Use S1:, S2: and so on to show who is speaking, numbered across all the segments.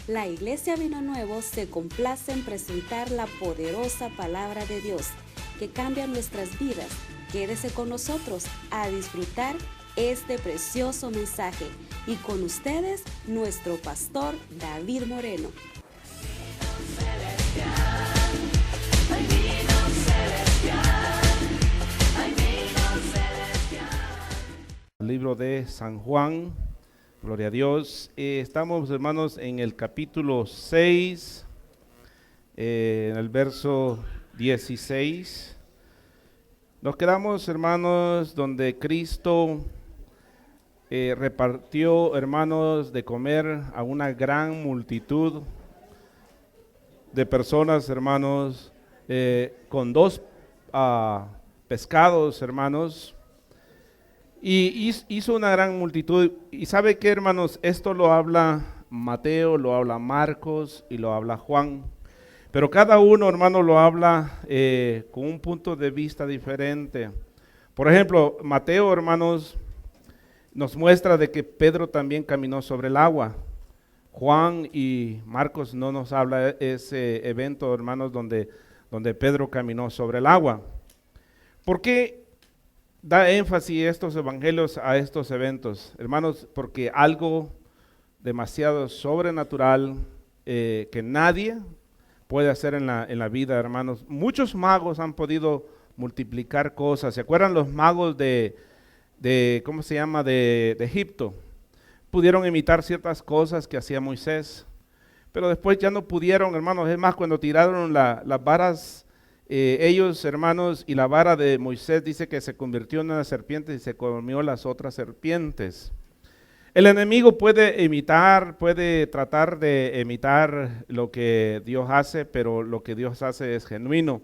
S1: La Iglesia Vino Nuevo se complace en presentar la poderosa palabra de Dios que cambia nuestras vidas. Quédese con nosotros a disfrutar este precioso mensaje. Y con ustedes, nuestro pastor David Moreno.
S2: Libro de San Juan, gloria a Dios. Estamos, hermanos, en el capítulo 6, en el verso 16. Nos quedamos, hermanos, donde Cristo repartió, hermanos, de comer a una gran multitud de personas, hermanos, con dos pescados, hermanos. Y hizo una gran multitud. Y sabe que, hermanos, esto lo habla Mateo, lo habla Marcos y lo habla Juan. Pero cada uno, hermano, lo habla con un punto de vista diferente. Por ejemplo, Mateo, hermanos, nos muestra de que Pedro también caminó sobre el agua. Juan y Marcos no nos habla ese evento, hermanos, donde Pedro caminó sobre el agua. ¿Por qué da énfasis estos evangelios a estos eventos, hermanos? Porque algo demasiado sobrenatural que nadie puede hacer en la vida, hermanos. Muchos magos han podido multiplicar cosas. ¿Se acuerdan los magos de ¿cómo se llama? De Egipto? Pudieron imitar ciertas cosas que hacía Moisés, pero después ya no pudieron, hermanos. Es más, cuando tiraron las varas, ellos, hermanos, y la vara de Moisés dice que se convirtió en una serpiente y se comió las otras serpientes. El enemigo puede tratar de imitar lo que Dios hace, pero lo que Dios hace es genuino.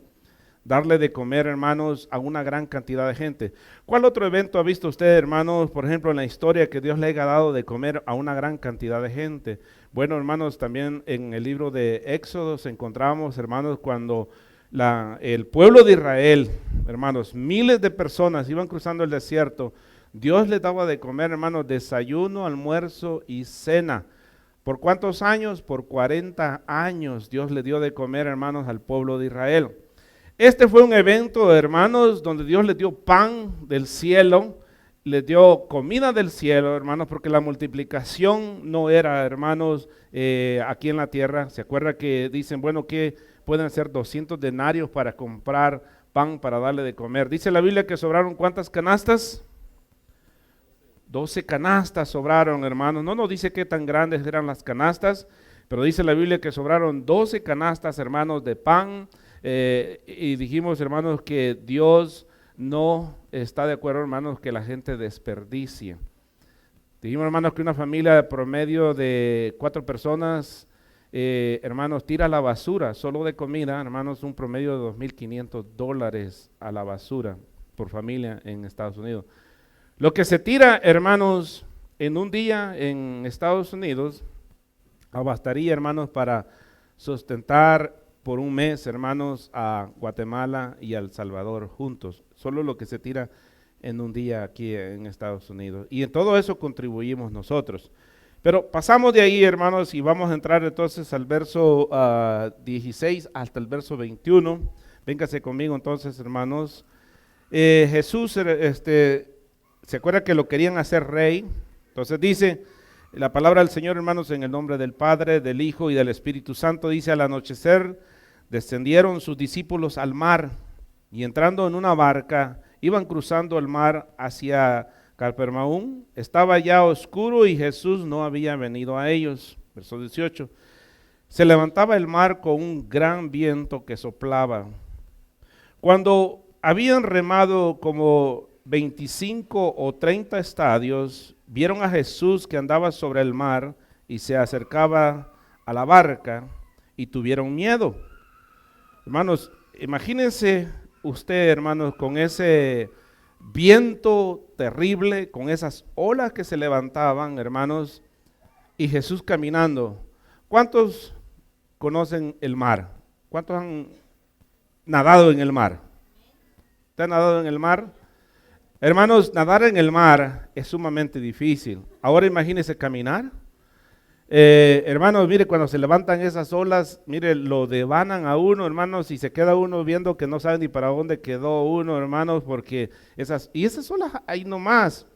S2: Darle de comer, hermanos, a una gran cantidad de gente. ¿Cuál otro evento ha visto usted, hermanos, por ejemplo, en la historia, que Dios le haya dado de comer a una gran cantidad de gente? Bueno, hermanos, también en el libro de Éxodo encontramos, hermanos, cuando el pueblo de Israel, hermanos, miles de personas iban cruzando el desierto. Dios les daba de comer, hermanos, desayuno, almuerzo y cena. ¿Por cuántos años? Por 40 años Dios le dio de comer, hermanos, al pueblo de Israel. Este fue un evento, hermanos, donde Dios les dio pan del cielo, les dio comida del cielo, hermanos, porque la multiplicación no era, hermanos, aquí en la tierra. ¿Se acuerda que dicen, bueno, que pueden hacer 200 denarios para comprar pan para darle de comer? Dice la Biblia que sobraron ¿cuántas canastas? 12 canastas sobraron, hermanos. No nos dice qué tan grandes eran las canastas, pero dice la Biblia que sobraron 12 canastas, hermanos, de pan. Y dijimos, hermanos, que Dios no está de acuerdo, hermanos, que la gente desperdicie. Dijimos, hermanos, que una familia de promedio de 4 personas, hermanos, tira a la basura, solo de comida, hermanos, un promedio de $2,500 a la basura por familia en Estados Unidos. Lo que se tira, hermanos, en un día en Estados Unidos, bastaría, hermanos, para sustentar por un mes, hermanos, a Guatemala y a El Salvador juntos. Solo lo que se tira en un día aquí en Estados Unidos. Y en todo eso contribuimos nosotros. Pero pasamos de ahí, hermanos, y vamos a entrar entonces al verso 16 hasta el verso 21. Véngase conmigo entonces, hermanos. Jesús, ¿se acuerda que lo querían hacer rey? Entonces dice la palabra del Señor, hermanos, en el nombre del Padre, del Hijo y del Espíritu Santo. Dice, al anochecer descendieron sus discípulos al mar y entrando en una barca, iban cruzando el mar hacia Capernaum. Estaba ya oscuro y Jesús no había venido a ellos. Verso 18. Se levantaba el mar con un gran viento que soplaba. Cuando habían remado como 25 o 30 estadios, vieron a Jesús que andaba sobre el mar y se acercaba a la barca y tuvieron miedo. Hermanos, imagínense usted, hermanos, con ese viento terrible, con esas olas que se levantaban, hermanos, y Jesús caminando. ¿Cuántos conocen el mar? ¿Cuántos han nadado en el mar? ¿Usted ha nadado en el mar? Hermanos, nadar en el mar es sumamente difícil. Ahora imagínense caminar. Hermanos, mire, cuando se levantan esas olas, mire, lo devanan a uno, hermanos, y se queda uno viendo que no sabe ni para dónde quedó uno, hermanos, porque esas olas ahí nomás.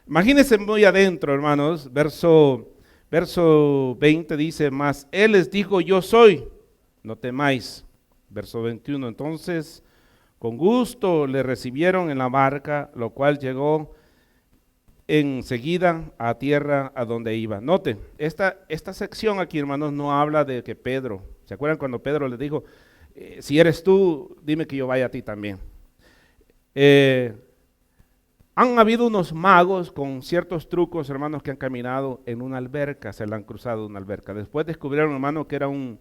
S2: Imagínense muy adentro, hermanos, verso 20 dice, mas Él les dijo, yo soy, no temáis. Verso 21, entonces, con gusto le recibieron en la barca, lo cual llegó enseguida a tierra a donde iba. Note, esta sección aquí, hermanos, no habla de que Pedro, ¿se acuerdan cuando Pedro le dijo, si eres tú, dime que yo vaya a ti también? Han habido unos magos con ciertos trucos, hermanos, que han caminado en una alberca, se la han cruzado una alberca. Después descubrieron, hermanos, que era un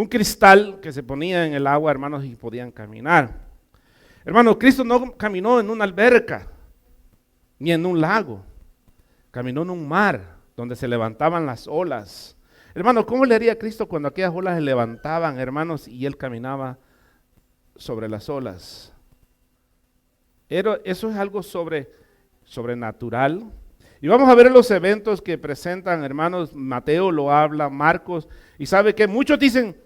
S2: cristal que se ponía en el agua, hermanos, y podían caminar. Hermanos, Cristo no caminó en una alberca, ni en un lago, caminó en un mar donde se levantaban las olas. Hermanos, ¿cómo le haría Cristo cuando aquellas olas se levantaban, hermanos, y Él caminaba sobre las olas? Eso es algo sobrenatural. Y vamos a ver los eventos que presentan, hermanos. Mateo lo habla, Marcos, y sabe que muchos dicen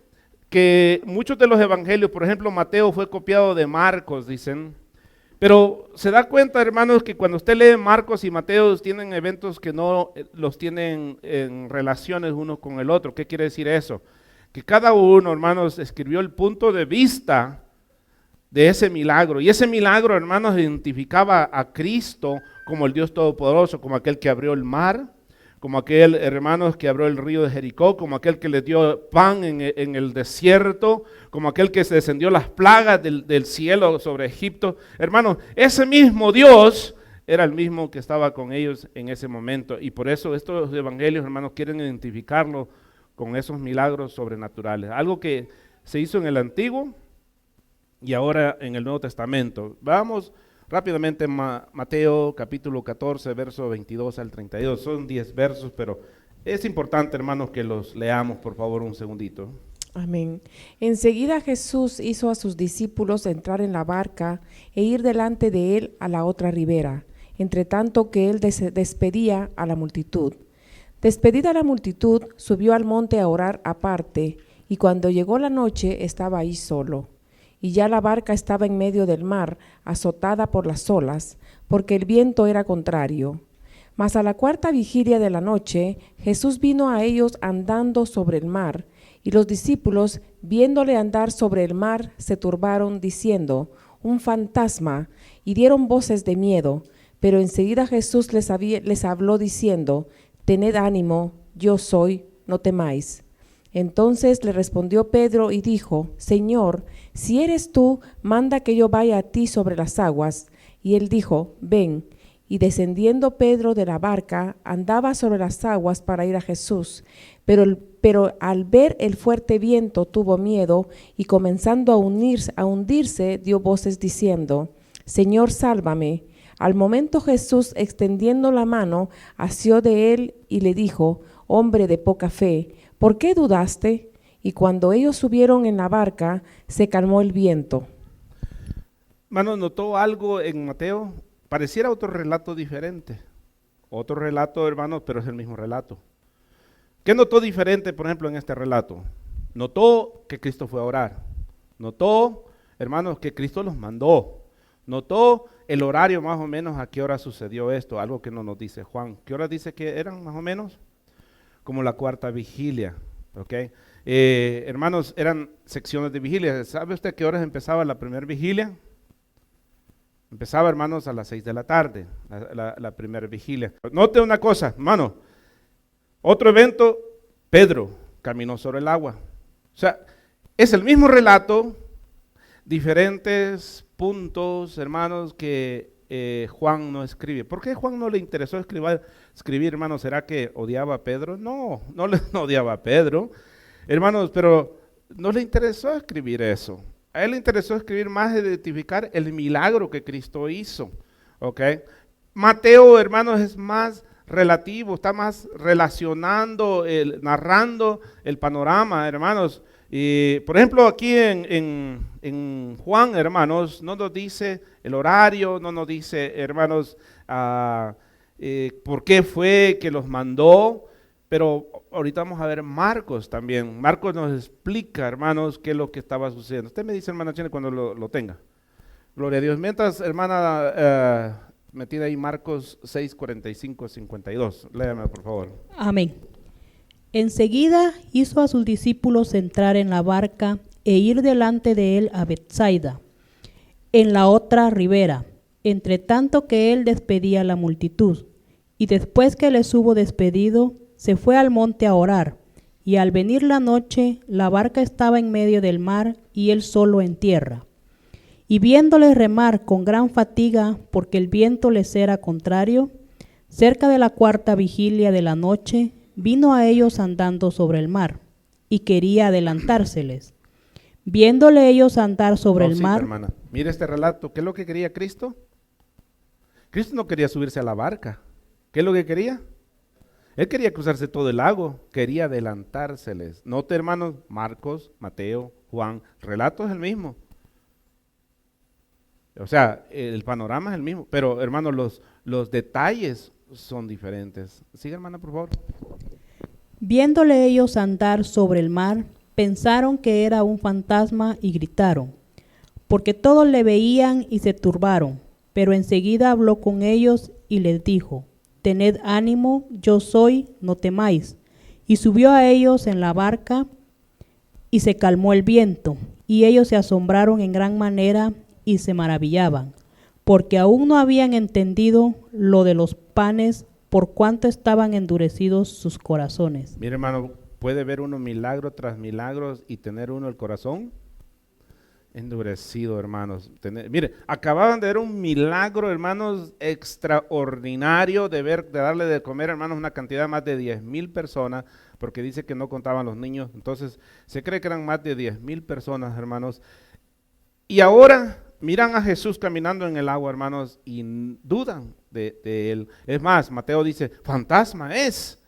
S2: que muchos de los evangelios, por ejemplo, Mateo fue copiado de Marcos, dicen. Pero se da cuenta, hermanos, que cuando usted lee Marcos y Mateo tienen eventos que no los tienen en relaciones uno con el otro. ¿Qué quiere decir eso? Que cada uno, hermanos, escribió el punto de vista de ese milagro. Y ese milagro, hermanos, identificaba a Cristo como el Dios Todopoderoso, como aquel que abrió el mar, como aquel, hermanos, que abrió el río de Jericó, como aquel que le dio pan en el desierto, como aquel que se descendió las plagas del cielo sobre Egipto. Hermanos, ese mismo Dios era el mismo que estaba con ellos en ese momento. Y por eso estos evangelios, hermanos, quieren identificarlo con esos milagros sobrenaturales. Algo que se hizo en el Antiguo y ahora en el Nuevo Testamento. Vamos rápidamente, Mateo capítulo 14, verso 22 al 32. Son 10 versos, pero es importante, hermanos, que los leamos, por favor, un segundito.
S3: Amén. Enseguida Jesús hizo a sus discípulos entrar en la barca e ir delante de él a la otra ribera, entre tanto que él despedía a la multitud. Despedida la multitud, subió al monte a orar aparte, y cuando llegó la noche estaba ahí solo. Y ya la barca estaba en medio del mar, azotada por las olas, porque el viento era contrario. Mas a la cuarta vigilia de la noche, Jesús vino a ellos andando sobre el mar, y los discípulos, viéndole andar sobre el mar, se turbaron, diciendo, un fantasma, y dieron voces de miedo. Pero enseguida Jesús les habló diciendo, tened ánimo, yo soy, no temáis. Entonces le respondió Pedro y dijo, Señor, si eres tú, manda que yo vaya a ti sobre las aguas. Y él dijo, ven. Y descendiendo Pedro de la barca, andaba sobre las aguas para ir a Jesús. Pero al ver el fuerte viento tuvo miedo, y comenzando a hundirse, dio voces diciendo, Señor, sálvame. Al momento Jesús, extendiendo la mano, asió de él y le dijo, hombre de poca fe, ¿por qué dudaste? Y cuando ellos subieron en la barca, se calmó el viento.
S2: Hermano, ¿notó algo en Mateo? Pareciera otro relato diferente. Otro relato, hermanos, pero es el mismo relato. ¿Qué notó diferente, por ejemplo, en este relato? Notó que Cristo fue a orar. Notó, hermanos, que Cristo los mandó. Notó el horario más o menos a qué hora sucedió esto, algo que no nos dice Juan. ¿Qué hora dice que eran más o menos? Como la cuarta vigilia, ¿ok? Hermanos, eran secciones de vigilia. ¿Sabe usted qué horas empezaba la primera vigilia? Empezaba, hermanos, a las 6 de la tarde, la primera vigilia. Note una cosa, hermano. Otro evento, Pedro caminó sobre el agua. O sea, es el mismo relato, diferentes puntos, hermanos, que Juan no escribe. ¿Por qué Juan no le interesó escribir, hermanos? ¿Será que odiaba a Pedro? No odiaba a Pedro, hermanos, pero no le interesó escribir eso. A él le interesó escribir más, identificar el milagro que Cristo hizo, ¿ok? Mateo, hermanos, es más relativo, está más relacionando, narrando el panorama, hermanos. Y, por ejemplo, aquí en Juan, hermanos, no nos dice el horario, no nos dice, hermanos, por qué fue que los mandó, pero ahorita vamos a ver Marcos también. Marcos nos explica, hermanos, qué es lo que estaba sucediendo. Usted me dice, hermana Chene, cuando lo tenga. Gloria a Dios. Mientras, hermana, metida ahí Marcos 6, 45, 52. Léame, por favor.
S4: Amén. Enseguida hizo a sus discípulos entrar en la barca e ir delante de él a Betsaida, en la otra ribera, entre tanto que él despedía a la multitud. Y después que les hubo despedido, se fue al monte a orar. Y al venir la noche, la barca estaba en medio del mar y él solo en tierra. Y viéndoles remar con gran fatiga, porque el viento les era contrario, cerca de la cuarta vigilia de la noche, vino a ellos andando sobre el mar, y quería adelantárseles. Viéndole ellos andar sobre el mar.
S2: Hermana, mire este relato. ¿Qué es lo que quería Cristo? Cristo no quería subirse a la barca. ¿Qué es lo que quería? Él quería cruzarse todo el lago, quería adelantárseles. Note, hermanos, Marcos, Mateo, Juan, el relato es el mismo. O sea, el panorama es el mismo, pero hermanos, los detalles son diferentes. Siga, hermana, por favor.
S4: Viéndole ellos andar sobre el mar, pensaron que era un fantasma y gritaron, porque todos le veían y se turbaron. Pero enseguida habló con ellos y les dijo: tened ánimo, yo soy, no temáis. Y subió a ellos en la barca y se calmó el viento, y ellos se asombraron en gran manera y se maravillaban, porque aún no habían entendido lo de los panes, por cuanto estaban endurecidos sus corazones.
S2: Mire, hermano, ¿puede ver uno milagro tras milagros y tener uno el corazón endurecido, hermanos? Mire, acababan de ver un milagro, hermanos, extraordinario de darle de comer, hermanos, una cantidad de más de 10,000 personas, porque dice que no contaban los niños, entonces se cree que eran más de 10,000 personas, hermanos. Y ahora miran a Jesús caminando en el agua, hermanos, y dudan de él. Es más, Mateo dice, fantasma es.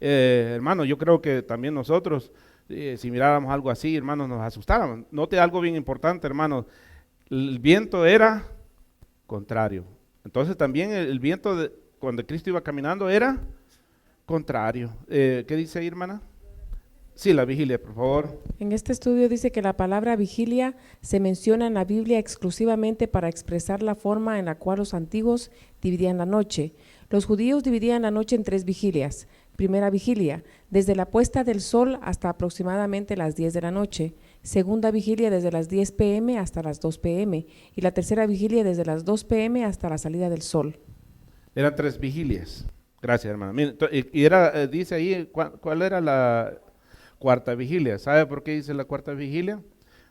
S2: Hermano, yo creo que también nosotros, si miráramos algo así, hermanos, nos asustáramos. Note algo bien importante, hermanos, el viento era contrario. Entonces también el viento cuando Cristo iba caminando era contrario. ¿Qué dice ahí, hermana? Sí, la vigilia, por favor.
S3: En este estudio dice que la palabra vigilia se menciona en la Biblia exclusivamente para expresar la forma en la cual los antiguos dividían la noche. Los judíos dividían la noche en 3 vigilias. Primera vigilia, desde la puesta del sol hasta aproximadamente las 10 de la noche. Segunda vigilia, desde las 10 p.m. hasta las 2 p.m. Y la tercera vigilia, desde las 2 p.m. hasta la salida del sol.
S2: Eran 3 vigilias. Gracias, hermano. Miren, y era, dice ahí, ¿cuál era la cuarta vigilia? ¿Sabe por qué dice la cuarta vigilia?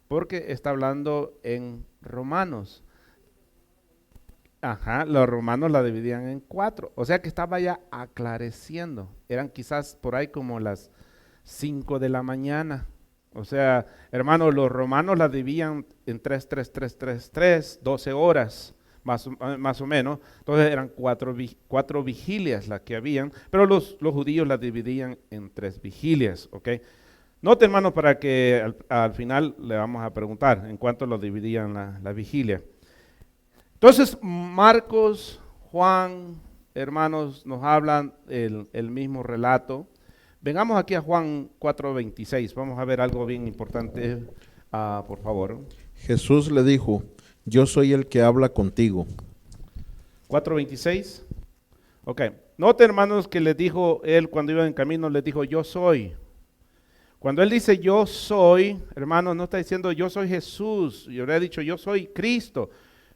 S2: Porque está hablando en Romanos. Ajá, los romanos la dividían en 4, o sea que estaba ya aclareciendo. Eran quizás por ahí como las 5 de la mañana. O sea, hermanos, los romanos la dividían en 3, 12 horas, más o menos. Entonces eran 4 vigilias las que habían, pero los judíos la dividían en 3 vigilias, ¿ok? Note, hermanos, para que al final le vamos a preguntar en cuánto lo dividían la vigilia. Entonces, Marcos, Juan, hermanos, nos hablan el mismo relato. Vengamos aquí a Juan 4:26, vamos a ver algo bien importante, por favor.
S5: Jesús le dijo: yo soy el que habla contigo.
S2: 4:26, ok. Note, hermanos, que les dijo él cuando iba en camino, les dijo, yo soy. Cuando él dice yo soy, hermanos, no está diciendo yo soy Jesús, yo le he dicho yo soy Cristo.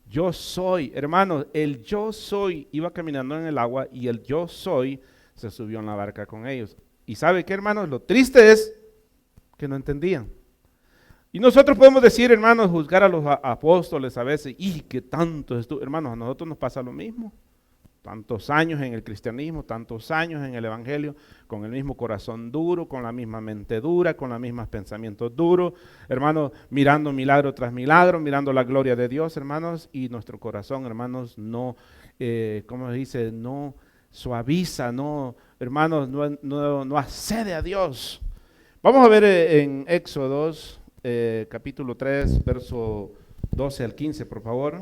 S2: Yo soy, hermanos, el yo soy iba caminando en el agua y el yo soy se subió en la barca con ellos. Y ¿sabe qué, hermanos? Lo triste es que no entendían. Y nosotros podemos decir, hermanos, juzgar a los apóstoles a veces, ¡y qué tanto estuvo! Hermanos, a nosotros nos pasa lo mismo. Tantos años en el cristianismo, tantos años en el evangelio, con el mismo corazón duro, con la misma mente dura, con los mismos pensamientos duros, hermanos, mirando milagro tras milagro, mirando la gloria de Dios, hermanos, y nuestro corazón, hermanos, no, ¿cómo se dice? No suaviza, no, hermanos, no accede a Dios. Vamos a ver en Éxodos, capítulo 3, verso 12 al 15, por favor.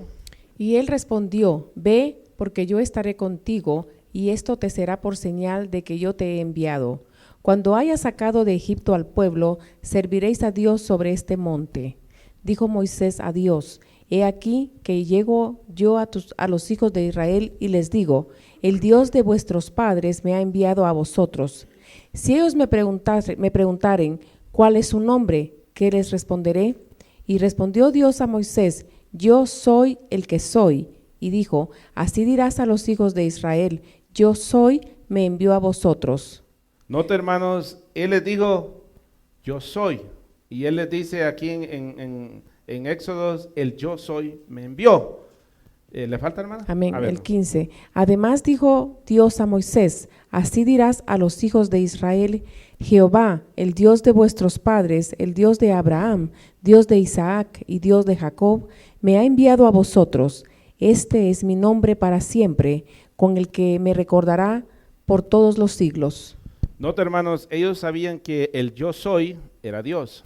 S3: Y él respondió: ve, porque yo estaré contigo, y esto te será por señal de que yo te he enviado. Cuando haya sacado de Egipto al pueblo, serviréis a Dios sobre este monte. Dijo Moisés a Dios: He aquí que llego yo a los hijos de Israel y les digo: el Dios de vuestros padres me ha enviado a vosotros. Si ellos me preguntaren ¿cuál es su nombre?, ¿qué les responderé? Y respondió Dios a Moisés: Yo soy el que soy. Y dijo: Así dirás a los hijos de Israel: Yo soy, me envió a vosotros.
S2: Nota, hermanos, él les dijo, yo soy. Y él les dice aquí en Éxodos, el yo soy me envió. ¿Le falta, hermana?
S3: Amén. El 15. Además dijo Dios a Moisés: Así dirás a los hijos de Israel: Jehová, el Dios de vuestros padres, el Dios de Abraham, Dios de Isaac y Dios de Jacob, me ha enviado a vosotros. Este es mi nombre para siempre, con el que me recordará por todos los siglos.
S2: Nota, hermanos, ellos sabían que el yo soy era Dios.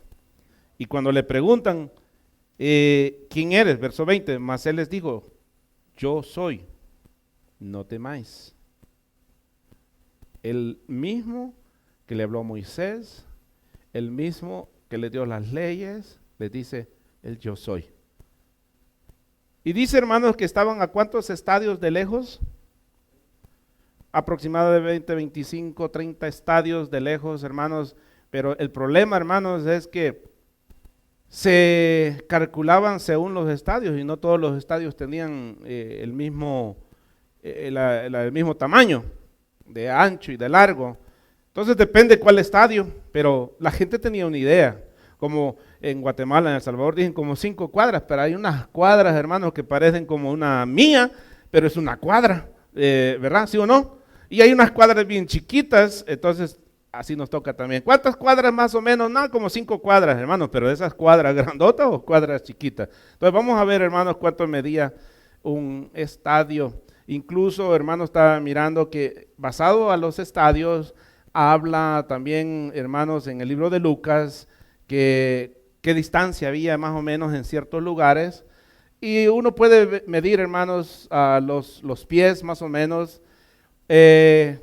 S2: Y cuando le preguntan, ¿quién eres? Verso 20, mas él les dijo: yo soy, no temáis. El mismo que le habló a Moisés, el mismo que le dio las leyes, les dice el yo soy. Y dice, hermanos, que estaban a ¿cuántos estadios de lejos? Aproximadamente 25, 30 estadios de lejos, hermanos. Pero el problema, hermanos, es que se calculaban según los estadios y no todos los estadios tenían el mismo tamaño de ancho y de largo. Entonces depende cuál estadio, pero la gente tenía una idea. Como en Guatemala, en El Salvador, dicen como 5 cuadras, pero hay unas cuadras, hermanos, que parecen como una mía, pero es una cuadra, ¿verdad? ¿Sí o no? Y hay unas cuadras bien chiquitas, entonces así nos toca también. ¿Cuántas cuadras más o menos? No, como 5 cuadras, hermanos, pero esas cuadras grandotas o cuadras chiquitas. Entonces vamos a ver, hermanos, cuánto medía un estadio. Incluso, hermanos, estaba mirando que basado a los estadios, habla también, hermanos, en el libro de Lucas, que qué distancia había más o menos en ciertos lugares. Y uno puede medir, hermanos, los pies más o menos. En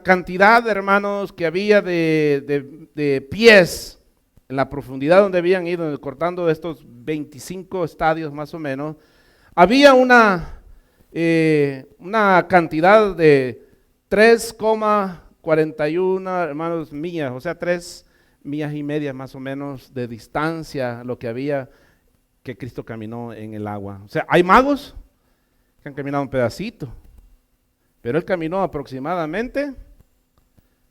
S2: cantidad de hermanos que había de pies en la profundidad donde habían ido cortando estos 25 estadios más o menos, había una cantidad de 3,41 hermanos millas, o sea 3 millas y media más o menos de distancia lo que había que Cristo caminó en el agua. O sea, hay magos que han caminado un pedacito, pero él caminó aproximadamente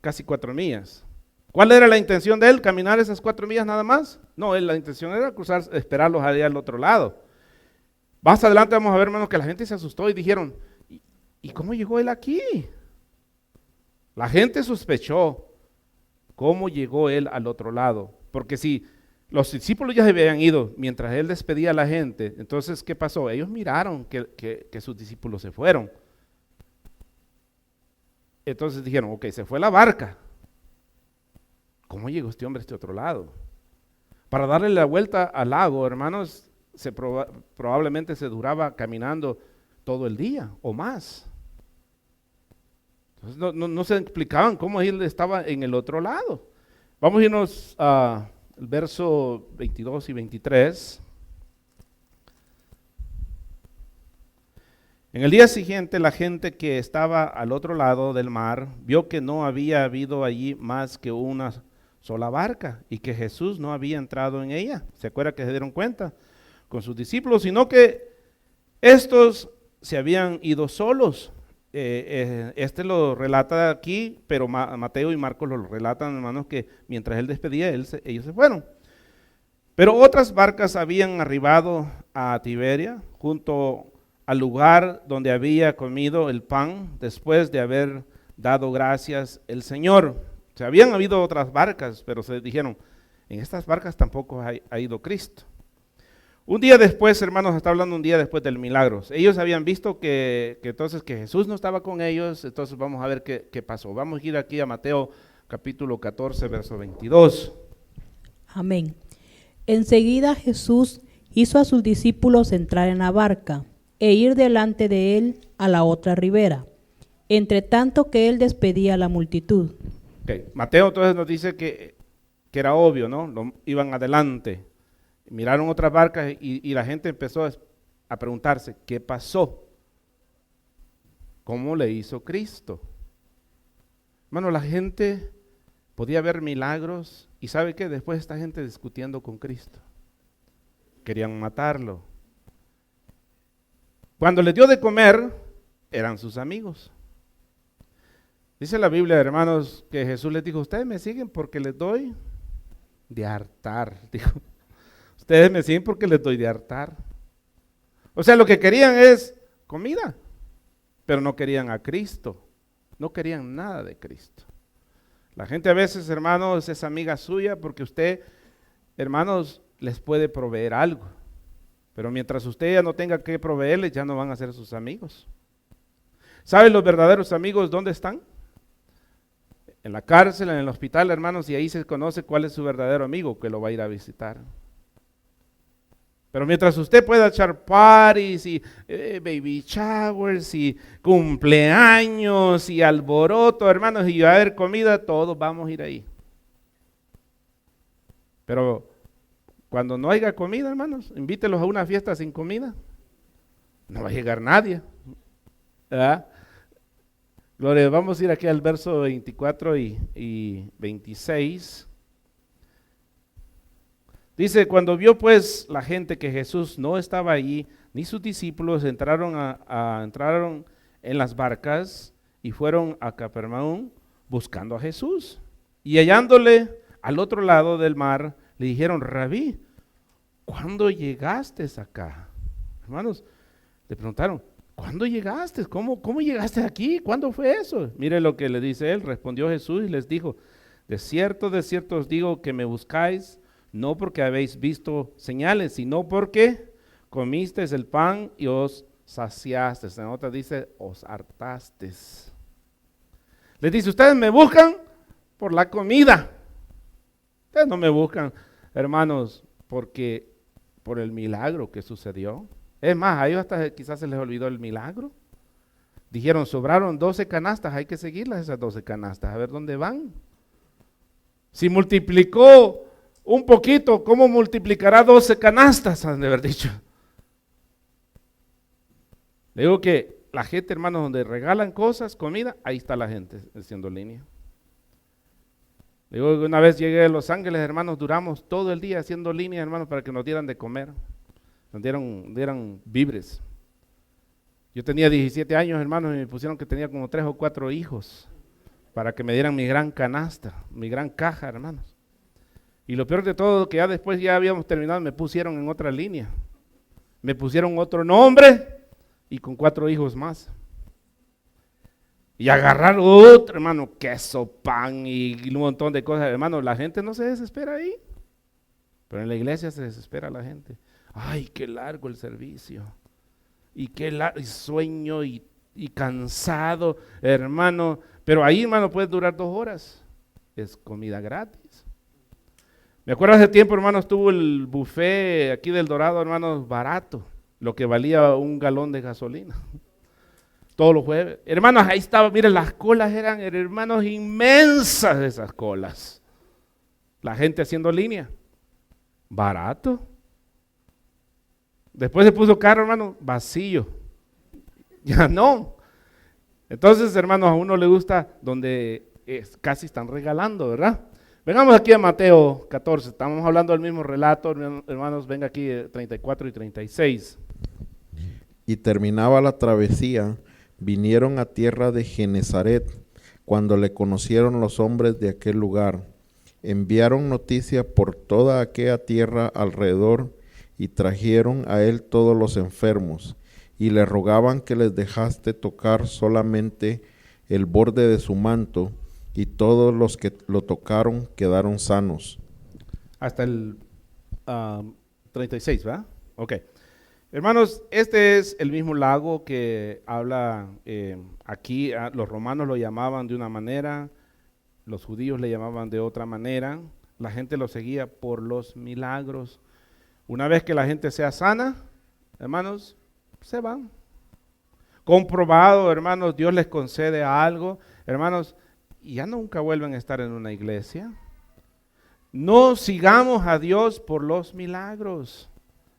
S2: casi 4 millas. ¿Cuál era la intención de él? ¿Caminar esas 4 millas nada más? No, la intención era cruzar, esperarlos allá al otro lado. Más adelante vamos a ver, hermanos, que la gente se asustó y dijeron, ¿y cómo llegó él aquí? La gente sospechó cómo llegó él al otro lado. Porque si los discípulos ya se habían ido mientras él despedía a la gente, entonces, ¿qué pasó? Ellos miraron que sus discípulos se fueron. Entonces dijeron, ok, se fue la barca. ¿Cómo llegó este hombre a este otro lado? Para darle la vuelta al lago, hermanos, probablemente se duraba caminando todo el día o más. Entonces no se explicaban cómo él estaba en el otro lado. Vamos a irnos al verso 22 y 23. En el día siguiente, la gente que estaba al otro lado del mar vio que no había habido allí más que una sola barca y que Jesús no había entrado en ella. ¿Se acuerda que se dieron cuenta? Con sus discípulos, sino que estos se habían ido solos. Este lo relata aquí, pero Mateo y Marcos lo relatan, hermanos, que mientras él despedía, ellos se fueron. Pero otras barcas habían arribado a Tiberia, junto al lugar donde había comido el pan después de haber dado gracias el Señor. O sea, habían habido otras barcas, pero se dijeron, en estas barcas tampoco ha ido Cristo. Un día después, hermanos, está hablando un día después del milagro. Ellos habían visto que entonces que Jesús no estaba con ellos, entonces vamos a ver qué pasó. Vamos a ir aquí a Mateo capítulo 14, verso 22.
S4: Amén. Enseguida Jesús hizo a sus discípulos entrar en la barca e ir delante de él a la otra ribera, entre tanto que él despedía a la multitud.
S2: Okay. Mateo entonces nos dice que era obvio, ¿no? Iban adelante, miraron otras barcas y la gente empezó a preguntarse, ¿qué pasó? ¿Cómo le hizo Cristo? Hermano, la gente podía ver milagros y ¿sabe qué? Después esta gente discutiendo con Cristo. Querían matarlo. Cuando les dio de comer, eran sus amigos. Dice la Biblia, hermanos, que Jesús les dijo, ustedes me siguen porque les doy de hartar. Dijo, ustedes me siguen porque les doy de hartar. O sea, lo que querían es comida, pero no querían a Cristo. No querían nada de Cristo. La gente a veces, hermanos, es amiga suya porque usted, hermanos, les puede proveer algo. Pero mientras usted ya no tenga que proveerles, ya no van a ser sus amigos. ¿Saben los verdaderos amigos dónde están? En la cárcel, en el hospital, hermanos, y ahí se conoce cuál es su verdadero amigo que lo va a ir a visitar. Pero mientras usted pueda echar parties y baby showers y cumpleaños y alboroto, hermanos, y va a haber comida, todos vamos a ir ahí. Pero cuando no haya comida, hermanos, invítelos a una fiesta sin comida. No va a llegar nadie. ¿Verdad? Gloria, vamos a ir aquí al verso 24 y 26. Dice, cuando vio pues la gente que Jesús no estaba allí, ni sus discípulos entraron en las barcas y fueron a Capernaum buscando a Jesús. Y hallándole al otro lado del mar, le dijeron, Rabí, ¿cuándo llegaste acá? Hermanos, le preguntaron, ¿cuándo llegaste? ¿Cómo llegaste aquí? ¿Cuándo fue eso? Mire lo que le dice él, respondió Jesús y les dijo, de cierto os digo que me buscáis, no porque habéis visto señales, sino porque comisteis el pan y os saciasteis. En otra dice, os hartasteis. Les dice, ustedes me buscan por la comida. Ustedes no me buscan, hermanos, porque por el milagro que sucedió. Es más, a ellos hasta quizás se les olvidó el milagro. Dijeron, sobraron 12 canastas, hay que seguirlas esas 12 canastas, a ver dónde van. Si multiplicó un poquito, ¿cómo multiplicará 12 canastas? Han de haber dicho. Le digo que la gente, hermanos, donde regalan cosas, comida, ahí está la gente haciendo línea. Le digo que una vez llegué a Los Ángeles, hermanos, duramos todo el día haciendo línea, hermanos, para que nos dieran de comer. Nos dieran víveres. Yo tenía 17 años, hermanos, y me pusieron que tenía como 3 o 4 hijos para que me dieran mi gran canasta, mi gran caja, hermanos. Y lo peor de todo, que ya después ya habíamos terminado, me pusieron en otra línea. Me pusieron otro nombre y con 4 hijos más. Y agarrar otro, hermano, queso, pan y un montón de cosas. Hermano, la gente no se desespera ahí. Pero en la iglesia se desespera la gente. Ay, qué largo el servicio. Y qué sueño y cansado, hermano. Pero ahí, hermano, puede durar 2 horas. Es comida gratis. Me acuerdo hace tiempo, hermanos, tuvo el buffet aquí del Dorado, hermanos, barato, lo que valía un galón de gasolina. Todos los jueves. Hermanos, ahí estaba, miren, las colas eran, hermanos, inmensas esas colas. La gente haciendo línea. Barato. Después se puso caro, hermano, vacío. Ya no. Entonces, hermanos, a uno le gusta donde casi están regalando, ¿verdad? Vengamos aquí a Mateo 14, estamos hablando del mismo relato, hermanos, venga aquí 34 y 36.
S5: Y terminaba la travesía, vinieron a tierra de Genezaret, cuando le conocieron los hombres de aquel lugar. Enviaron noticia por toda aquella tierra alrededor y trajeron a él todos los enfermos y le rogaban que les dejase tocar solamente el borde de su manto, y todos los que lo tocaron quedaron sanos. Hasta el
S2: 36, ¿verdad? Ok. Hermanos, este es el mismo lago que habla aquí, los romanos lo llamaban de una manera, los judíos le llamaban de otra manera, la gente lo seguía por los milagros. Una vez que la gente sea sana, hermanos, se van. Comprobado, hermanos, Dios les concede algo, hermanos, y ya nunca vuelven a estar en una iglesia. No sigamos a Dios por los milagros.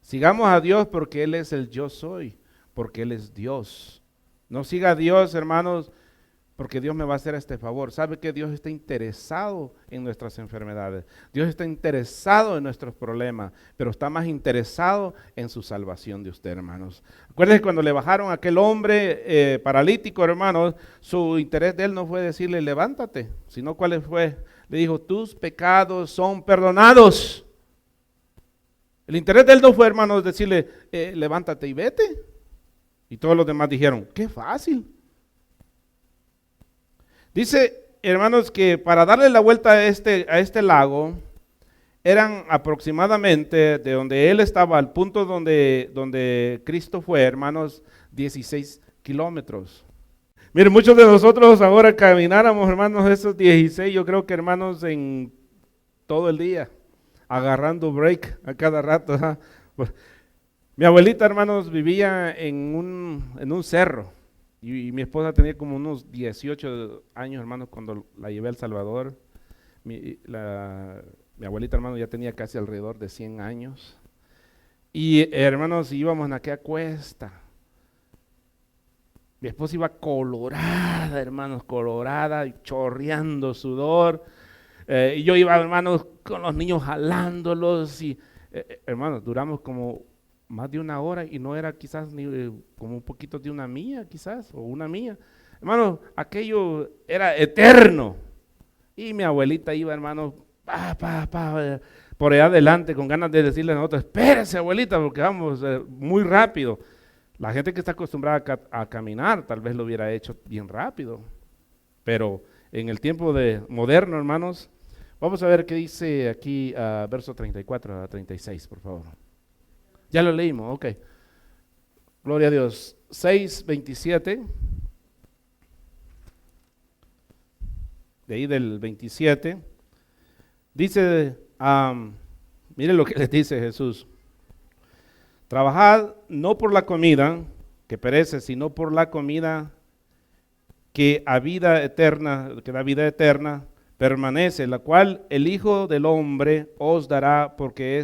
S2: Sigamos a Dios porque Él es el yo soy, porque Él es Dios. No siga a Dios, hermanos, porque Dios me va a hacer este favor. ¿Sabe que Dios está interesado en nuestras enfermedades? Dios está interesado en nuestros problemas, pero está más interesado en su salvación de usted, hermanos. Acuérdense cuando le bajaron a aquel hombre paralítico, hermanos, su interés de él no fue decirle levántate, sino ¿cuál fue? Le dijo, tus pecados son perdonados. El interés de él no fue, hermanos, decirle levántate y vete. Y todos los demás dijeron, qué fácil. Dice, hermanos, que para darle la vuelta a este lago, eran aproximadamente de donde él estaba al punto donde Cristo fue, hermanos, 16 kilómetros. Miren, muchos de nosotros ahora camináramos, hermanos, esos 16, yo creo que, hermanos, en todo el día, agarrando break a cada rato. Mi abuelita, hermanos, vivía en un cerro. Y mi esposa tenía como unos 18 años, hermanos, cuando la llevé a El Salvador. Mi abuelita, hermano, ya tenía casi alrededor de 100 años. Y, hermanos, íbamos en aquella cuesta. Mi esposa iba colorada, hermanos, colorada, y chorreando sudor. Y yo iba, hermanos, con los niños jalándolos. Y, hermanos, duramos como más de una hora y no era quizás ni como un poquito de una milla quizás, o una milla. Hermano, aquello era eterno. Y mi abuelita iba, hermano, por allá adelante con ganas de decirle a nosotros, espérese abuelita, porque vamos muy rápido. La gente que está acostumbrada a caminar tal vez lo hubiera hecho bien rápido. Pero en el tiempo moderno, hermanos, vamos a ver qué dice aquí, verso 34 a 36, por favor. Ya lo leímos, ok. Gloria a Dios. 6:27. De ahí del 27. Dice, miren lo que les dice Jesús. Trabajad no por la comida que perece, sino por la comida que da vida eterna, permanece, la cual el Hijo del Hombre os dará, porque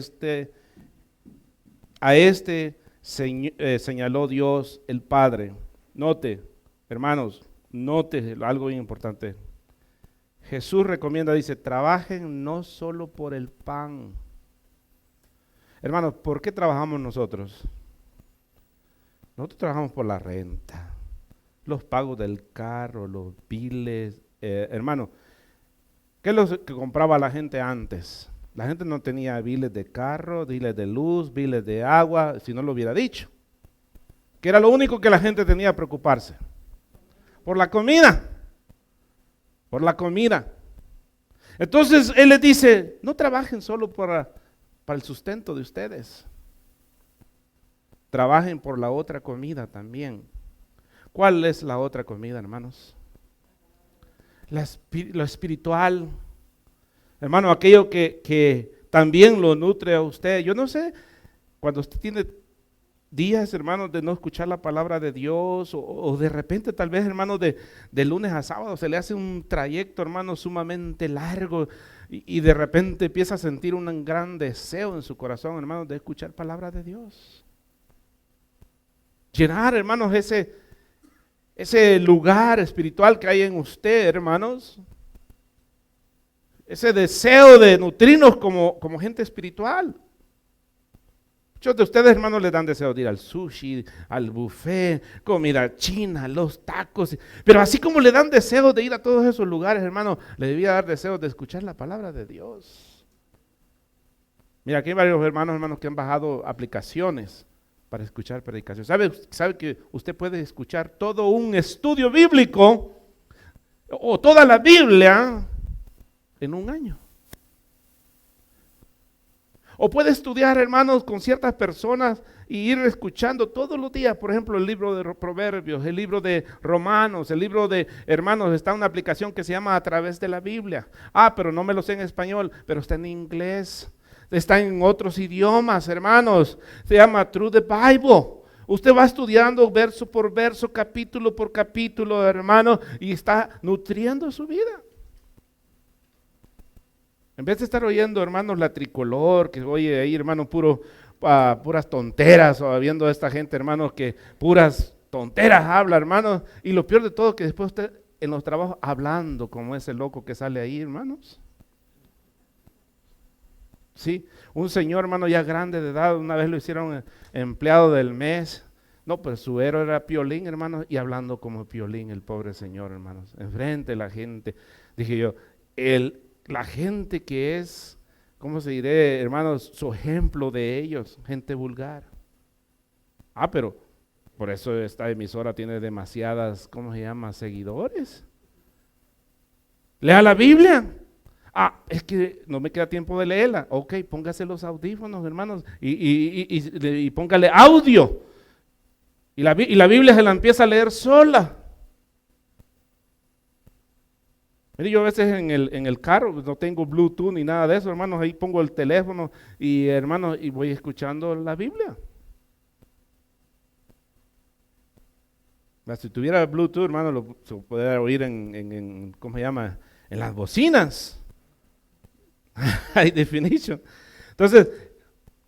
S2: a este señaló Dios el Padre. Note, hermanos, note algo bien importante. Jesús recomienda, dice, trabajen no solo por el pan. Hermanos, ¿por qué trabajamos nosotros? Nosotros trabajamos por la renta, los pagos del carro, los biles. Hermano, ¿qué es lo que compraba la gente antes? La gente no tenía biles de carro, biles de luz, biles de agua, si no lo hubiera dicho. Que era lo único que la gente tenía que preocuparse. Por la comida. Por la comida. Entonces Él les dice, no trabajen solo para el sustento de ustedes. Trabajen por la otra comida también. ¿Cuál es la otra comida, hermanos? Lo espiritual. Hermano, aquello que también lo nutre a usted. Yo no sé, cuando usted tiene días, hermanos, de no escuchar la palabra de Dios, o de repente tal vez, hermanos, de lunes a sábado se le hace un trayecto, hermano, sumamente largo, y de repente empieza a sentir un gran deseo en su corazón, hermanos, de escuchar palabra de Dios. Llenar, hermanos, ese lugar espiritual que hay en usted, hermanos. Ese deseo de nutrirnos como gente espiritual. Muchos de ustedes, hermanos, les dan deseo de ir al sushi, al buffet, comida china, los tacos. Pero así como le dan deseo de ir a todos esos lugares, hermanos, le debía dar deseo de escuchar la palabra de Dios. Mira, aquí hay varios hermanos que han bajado aplicaciones para escuchar predicaciones. ¿Sabe que usted puede escuchar todo un estudio bíblico o toda la Biblia en un año? O puede estudiar, hermanos, con ciertas personas y ir escuchando todos los días, por ejemplo, el libro de Proverbios, el libro de Romanos, el libro de, hermanos, está una aplicación que se llama A Través de la Biblia. Pero no me lo sé en español, pero está en inglés, está en otros idiomas, hermanos. Se llama Through the Bible. Usted va estudiando verso por verso, capítulo por capítulo, hermano, y está nutriendo su vida. En vez de estar oyendo, hermanos, la tricolor, que oye ahí, hermano, puras tonteras, o viendo a esta gente, hermanos, que puras tonteras habla, hermanos, y lo peor de todo, que después usted en los trabajos hablando como ese loco que sale ahí, hermanos. Sí, un señor, hermano, ya grande de edad, una vez lo hicieron empleado del mes. No, pero su héroe era Piolín, hermanos, y hablando como Piolín, el pobre señor, hermanos, enfrente de la gente. Dije yo, la gente que es, ¿cómo se diré, hermanos? Su ejemplo de ellos, gente vulgar. Pero por eso esta emisora tiene demasiadas, ¿cómo se llama? Seguidores. Lea la Biblia. Es que no me queda tiempo de leerla. Ok, póngase los audífonos, hermanos, y póngale audio. Y la Biblia se la empieza a leer sola. Mire, yo a veces en el carro no tengo Bluetooth ni nada de eso, hermanos. Ahí pongo el teléfono y, hermanos, y voy escuchando la Biblia. Si tuviera Bluetooth, hermano, se podría oír ¿cómo se llama? En las bocinas. High definition. Entonces,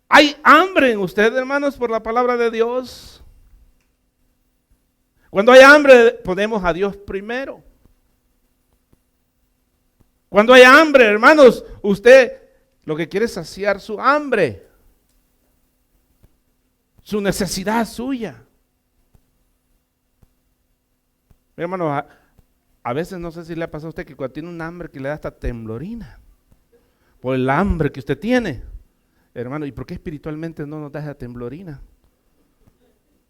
S2: ¿hay hambre en usted, hermanos, por la palabra de Dios? Cuando hay hambre, ponemos a Dios primero. Cuando hay hambre, hermanos, usted lo que quiere es saciar su hambre, su necesidad suya. Mi hermano, a veces no sé si le ha pasado a usted que cuando tiene un hambre que le da hasta temblorina por el hambre que usted tiene. Hermano, ¿y por qué espiritualmente no nos da esa temblorina?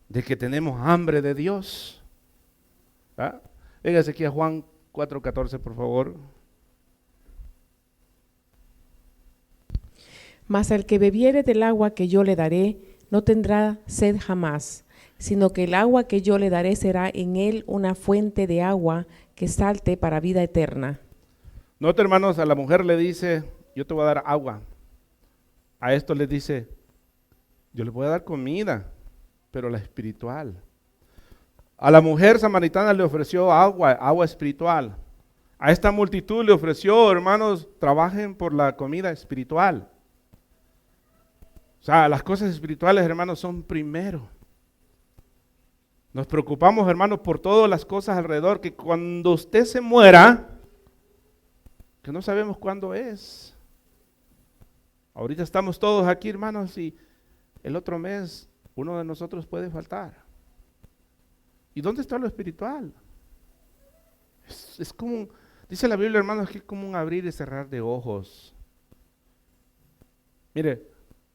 S2: De que tenemos hambre de Dios. Véngase aquí a Juan 4:14, por favor.
S3: Mas el que bebiere del agua que yo le daré, no tendrá sed jamás, sino que el agua que yo le daré será en él una fuente de agua que salte para vida eterna.
S2: Note, hermanos, a la mujer le dice, yo te voy a dar agua. A esto le dice, yo le voy a dar comida, pero la espiritual. A la mujer samaritana le ofreció agua espiritual. A esta multitud le ofreció, hermanos, trabajen por la comida espiritual. O sea, las cosas espirituales, hermanos, son primero. Nos preocupamos, hermanos, por todas las cosas alrededor, que cuando usted se muera, que no sabemos cuándo es. Ahorita estamos todos aquí, hermanos, y el otro mes uno de nosotros puede faltar. ¿Y dónde está lo espiritual? Es como, dice la Biblia, hermanos, que es como un abrir y cerrar de ojos. Mire,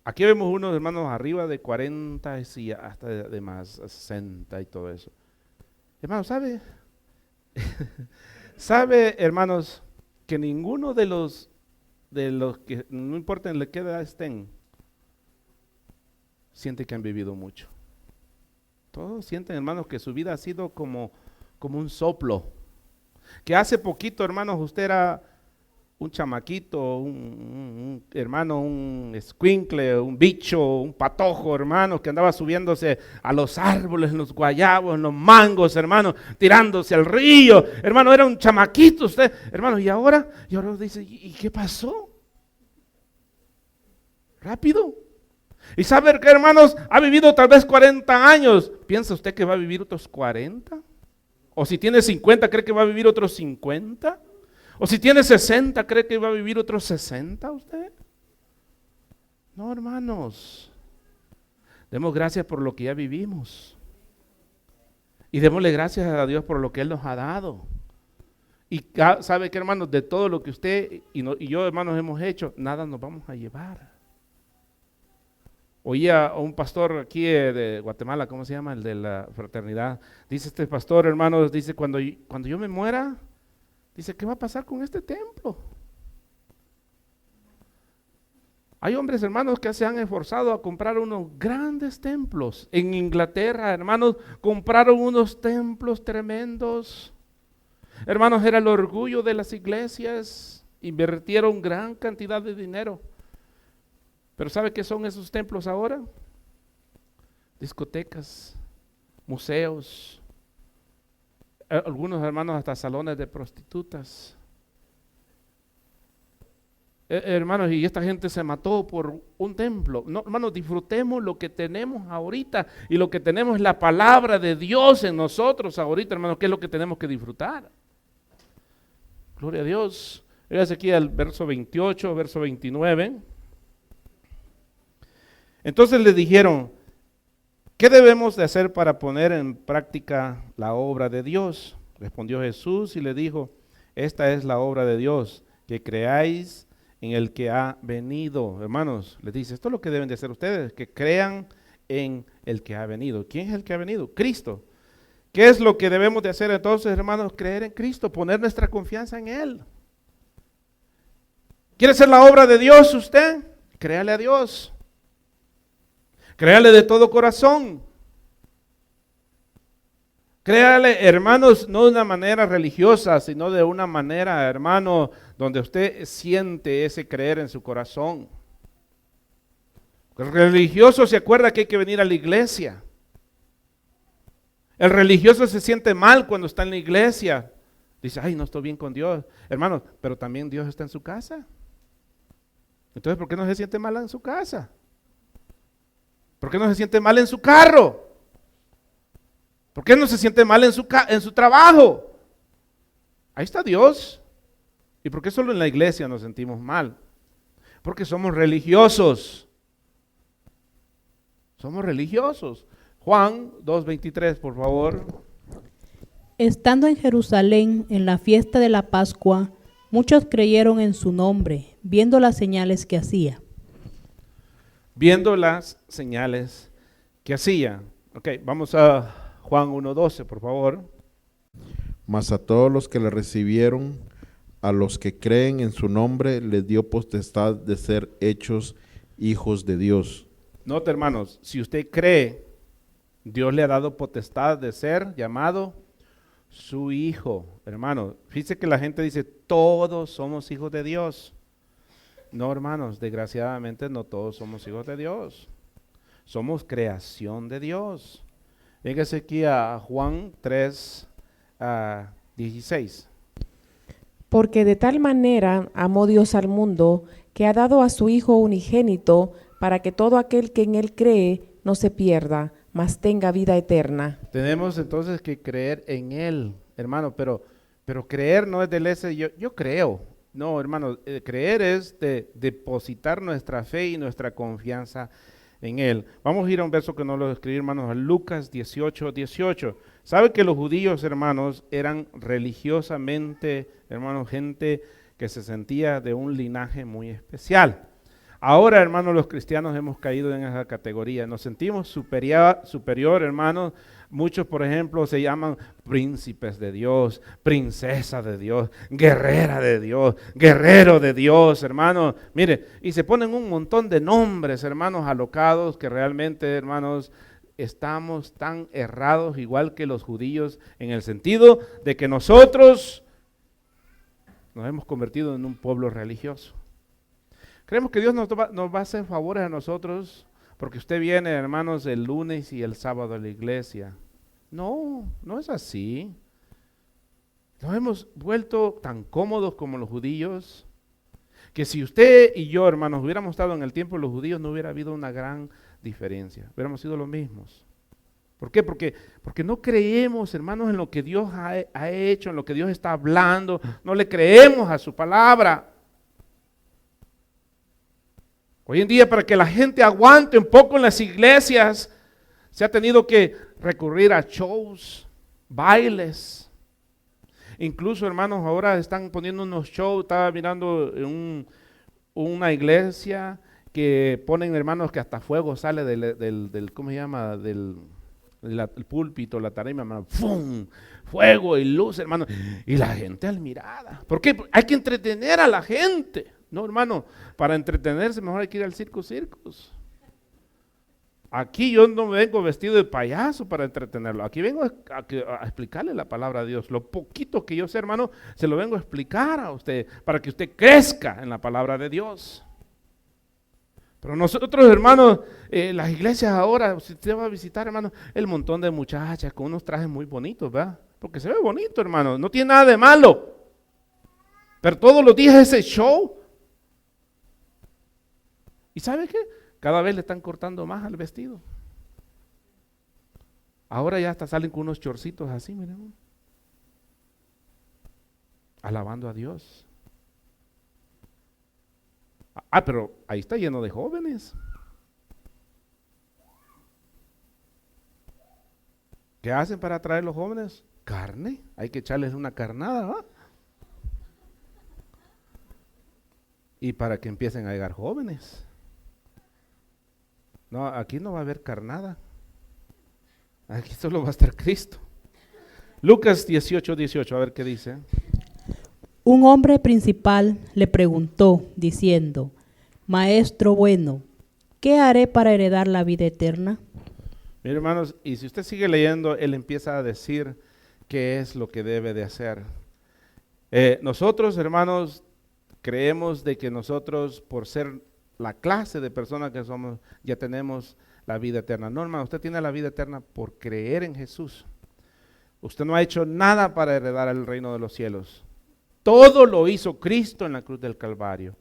S2: aquí vemos unos hermanos arriba de 40 y hasta de más, 60 y todo eso. Hermanos, ¿sabe, hermanos, que ninguno de los que, no importa en qué edad estén, siente que han vivido mucho? Todos sienten, hermanos, que su vida ha sido como un soplo. Que hace poquito, hermanos, usted era un chamaquito, un hermano, un escuincle, un bicho, un patojo, hermano, que andaba subiéndose a los árboles, en los guayabos, en los mangos, hermano, tirándose al río. Hermano, era un chamaquito usted, hermano, y ahora dice, ¿y qué pasó? Rápido. Y sabe que, hermanos, ha vivido tal vez 40 años. ¿Piensa usted que va a vivir otros 40? O si tiene 50, ¿cree que va a vivir otros 50? O si tiene 60, ¿cree que va a vivir otros 60 usted? No, hermanos. Demos gracias por lo que ya vivimos. Y démosle gracias a Dios por lo que Él nos ha dado. Y sabe que, hermanos, de todo lo que usted y yo, hermanos, hemos hecho, nada nos vamos a llevar. Oía a un pastor aquí de Guatemala, ¿cómo se llama? El de la fraternidad. Dice este pastor, hermanos, dice, cuando yo me muera, dice, ¿qué va a pasar con este templo? Hay hombres, hermanos, que se han esforzado a comprar unos grandes templos. En Inglaterra, hermanos, compraron unos templos tremendos. Hermanos, era el orgullo de las iglesias. Invirtieron gran cantidad de dinero. Pero ¿sabe qué son esos templos ahora? Discotecas, museos, algunos hermanos hasta salones de prostitutas. Hermanos, y esta gente se mató por un templo. No, hermanos, disfrutemos lo que tenemos ahorita. Y lo que tenemos es la palabra de Dios en nosotros ahorita, hermanos, que es lo que tenemos que disfrutar. Gloria a Dios. Fíjense aquí al verso 28, verso 29. Entonces le dijeron, ¿qué debemos de hacer para poner en práctica la obra de Dios? Respondió Jesús y le dijo, esta es la obra de Dios, que creáis en el que ha venido. Hermanos, les dice, esto es lo que deben de hacer ustedes, que crean en el que ha venido. ¿Quién es el que ha venido? Cristo. ¿Qué es lo que debemos de hacer entonces, hermanos? Creer en Cristo, poner nuestra confianza en Él. ¿Quiere ser la obra de Dios usted? Créale a Dios. Créale de todo corazón. Créale, hermanos, no de una manera religiosa, sino de una manera, hermano, donde usted siente ese creer en su corazón. El religioso se acuerda que hay que venir a la iglesia. El religioso se siente mal cuando está en la iglesia. Dice, ay, no estoy bien con Dios. Hermano, pero también Dios está en su casa. Entonces, ¿por qué no se siente mal en su casa? ¿Por qué no se siente mal en su carro? ¿Por qué no se siente mal en su trabajo? Ahí está Dios. ¿Y por qué solo en la iglesia nos sentimos mal? Porque somos religiosos. Somos religiosos. Juan 2:23, por favor.
S4: Estando en Jerusalén en la fiesta de la Pascua, muchos creyeron en su nombre, viendo las señales que hacía.
S2: Viendo las señales que hacía. Ok, vamos a Juan 1:12, por favor.
S5: Mas a todos los que le recibieron, a los que creen en su nombre, les dio potestad de ser hechos hijos de Dios.
S2: Note, hermanos, si usted cree, Dios le ha dado potestad de ser llamado su hijo. Hermano, fíjese que la gente dice, todos somos hijos de Dios. No, hermanos, desgraciadamente no todos somos hijos de Dios. Somos creación de Dios. Véngase aquí a Juan 3:16.
S3: Porque de tal manera amó Dios al mundo, que ha dado a su Hijo unigénito, para que todo aquel que en Él cree no se pierda, mas tenga vida eterna.
S2: Tenemos entonces que creer en Él, hermano, pero creer no es del ese, yo creo. No, hermano, creer es de depositar nuestra fe y nuestra confianza en Él. Vamos a ir a un verso que no lo escribí, hermanos, a Lucas 18:18. ¿Sabe que los judíos, hermanos, eran religiosamente, hermanos, gente que se sentía de un linaje muy especial? Ahora, hermanos, los cristianos hemos caído en esa categoría. Nos sentimos superior, hermanos. Muchos, por ejemplo, se llaman príncipes de Dios, princesa de Dios, guerrera de Dios, guerrero de Dios, hermanos. Mire, y se ponen un montón de nombres, hermanos, alocados, que realmente, hermanos, estamos tan errados, igual que los judíos, en el sentido de que nosotros nos hemos convertido en un pueblo religioso. Creemos que Dios nos va a hacer favores a nosotros porque usted viene, hermanos, el lunes y el sábado a la iglesia. No, no es así. Nos hemos vuelto tan cómodos como los judíos que si usted y yo, hermanos, hubiéramos estado en el tiempo de los judíos, no hubiera habido una gran diferencia. Hubiéramos sido los mismos. ¿Por qué? Porque no creemos, hermanos, en lo que Dios ha hecho, en lo que Dios está hablando. No le creemos a su palabra. Hoy en día, para que la gente aguante un poco en las iglesias, se ha tenido que recurrir a shows, bailes. Incluso, hermanos, ahora están poniendo unos shows. Estaba mirando en una iglesia que ponen, hermanos, que hasta fuego sale del ¿cómo se llama? Del púlpito, la tarima, hermano. ¡Fum! Fuego y luz, hermano. Y la gente admirada. ¿Por qué? Hay que entretener a la gente. No, hermano, para entretenerse mejor hay que ir al circus. Aquí yo no vengo vestido de payaso para entretenerlo. Aquí vengo a explicarle la palabra de Dios. Lo poquito que yo sé, hermano, se lo vengo a explicar a usted para que usted crezca en la palabra de Dios. Pero nosotros, hermanos, las iglesias ahora, si usted va a visitar, hermano, el montón de muchachas con unos trajes muy bonitos, ¿verdad? Porque se ve bonito, hermano, no tiene nada de malo. Pero todos los días ese show. ¿Y sabe qué? Cada vez le están cortando más al vestido. Ahora ya hasta salen con unos chorcitos así, miren. Alabando a Dios. Ah, pero ahí está lleno de jóvenes. ¿Qué hacen para atraer a los jóvenes? Carne. Hay que echarles una carnada, ¿va? Y para que empiecen a llegar jóvenes. No, aquí no va a haber carnada. Aquí solo va a estar Cristo. Lucas 18:18, a ver qué dice.
S4: Un hombre principal le preguntó, diciendo: Maestro bueno, ¿qué haré para heredar la vida eterna?
S2: Mire, hermanos, y si usted sigue leyendo, él empieza a decir qué es lo que debe de hacer. Nosotros, hermanos, creemos de que nosotros, por ser la clase de personas que somos, ya tenemos la vida eterna. No, hermano, usted tiene la vida eterna por creer en Jesús. Usted no ha hecho nada para heredar el reino de los cielos. Todo lo hizo Cristo en la cruz del Calvario.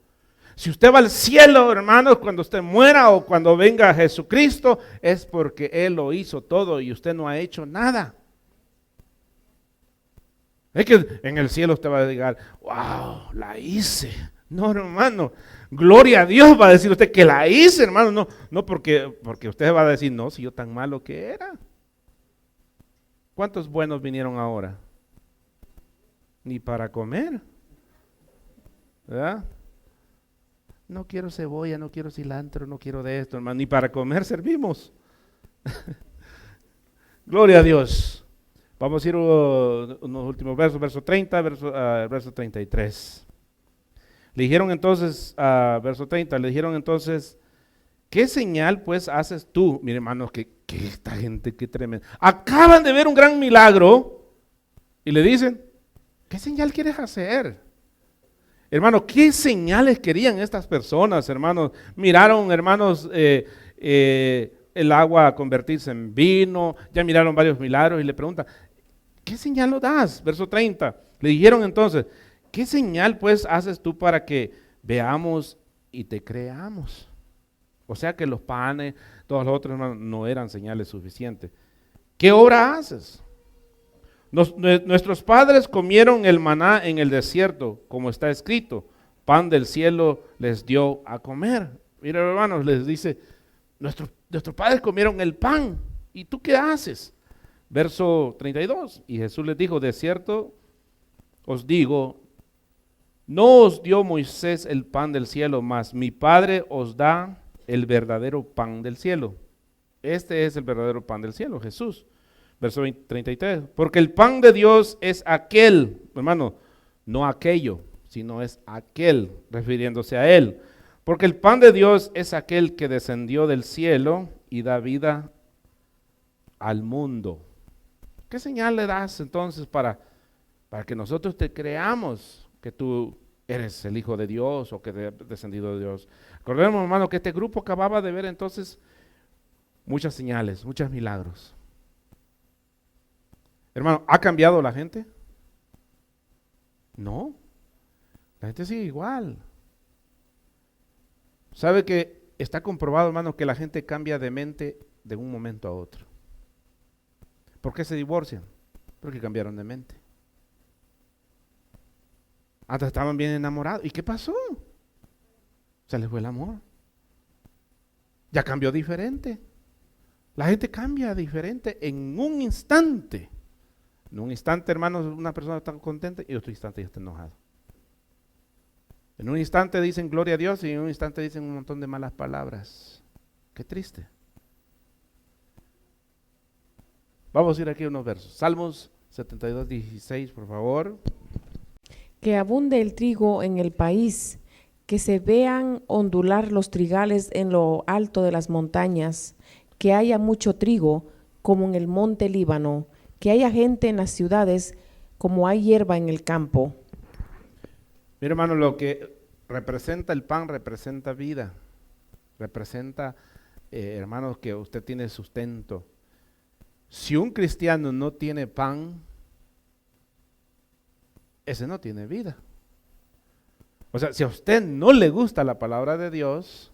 S2: Si usted va al cielo, hermanos, cuando usted muera o cuando venga Jesucristo, es porque Él lo hizo todo y usted no ha hecho nada. Es que en el cielo usted va a decir, wow, la hice. No, hermano, gloria a Dios, va a decir usted que la hice, hermano. No porque usted va a decir, no, si yo tan malo que era. ¿Cuántos buenos vinieron ahora? Ni para comer, ¿verdad? No quiero cebolla, no quiero cilantro, no quiero de esto, hermano. Ni para comer servimos. Gloria a Dios. Vamos a ir unos últimos versos, verso 30, verso 33. Le dijeron entonces, verso 30, le dijeron entonces, ¿qué señal pues haces tú? Mire, hermanos, que esta gente, qué tremendo. Acaban de ver un gran milagro y le dicen, ¿qué señal quieres hacer? Hermano, ¿qué señales querían estas personas, hermanos? Miraron, hermanos, el agua convertirse en vino, ya miraron varios milagros y le preguntan, ¿qué señal lo das? Verso 30. Le dijeron entonces, ¿qué señal pues haces tú para que veamos y te creamos? O sea que los panes, todos los otros, hermanos, no eran señales suficientes. ¿Qué obra haces? Nuestros padres comieron el maná en el desierto, como está escrito, pan del cielo les dio a comer. Mira, hermanos, les dice, nuestros padres comieron el pan, ¿y tú qué haces? Verso 32, y Jesús les dijo, de cierto os digo, no os dio Moisés el pan del cielo, mas mi Padre os da el verdadero pan del cielo. Este es el verdadero pan del cielo, Jesús. Verso 33, porque el pan de Dios es aquel, hermano, no aquello, sino es aquel, refiriéndose a Él. Porque el pan de Dios es aquel que descendió del cielo y da vida al mundo. ¿Qué señal le das entonces para que nosotros te creamos que tú eres el Hijo de Dios o que has descendido de Dios? Recordemos, hermano, que este grupo acababa de ver entonces muchas señales, muchos milagros. Hermano, ¿ha cambiado la gente? No, la gente sigue igual. ¿Sabe que está comprobado, hermano, que la gente cambia de mente de un momento a otro? ¿Por qué se divorcian? Porque cambiaron de mente. Antes estaban bien enamorados. ¿Y qué pasó? Se les fue el amor. Ya cambió diferente. La gente cambia diferente en un instante. En un instante, hermanos, una persona está contenta y en otro instante ya está enojado. En un instante dicen gloria a Dios y en un instante dicen un montón de malas palabras. Qué triste. Vamos a ir aquí a unos versos. Salmos 72:16, por favor.
S3: Que abunde el trigo en el país, que se vean ondular los trigales en lo alto de las montañas, que haya mucho trigo como en el monte Líbano, que haya gente en las ciudades como hay hierba en el campo.
S2: Mira, hermano, lo que representa el pan representa vida. Representa, hermanos, que usted tiene sustento. Si un cristiano no tiene pan, ese no tiene vida. O sea, si a usted no le gusta la palabra de Dios,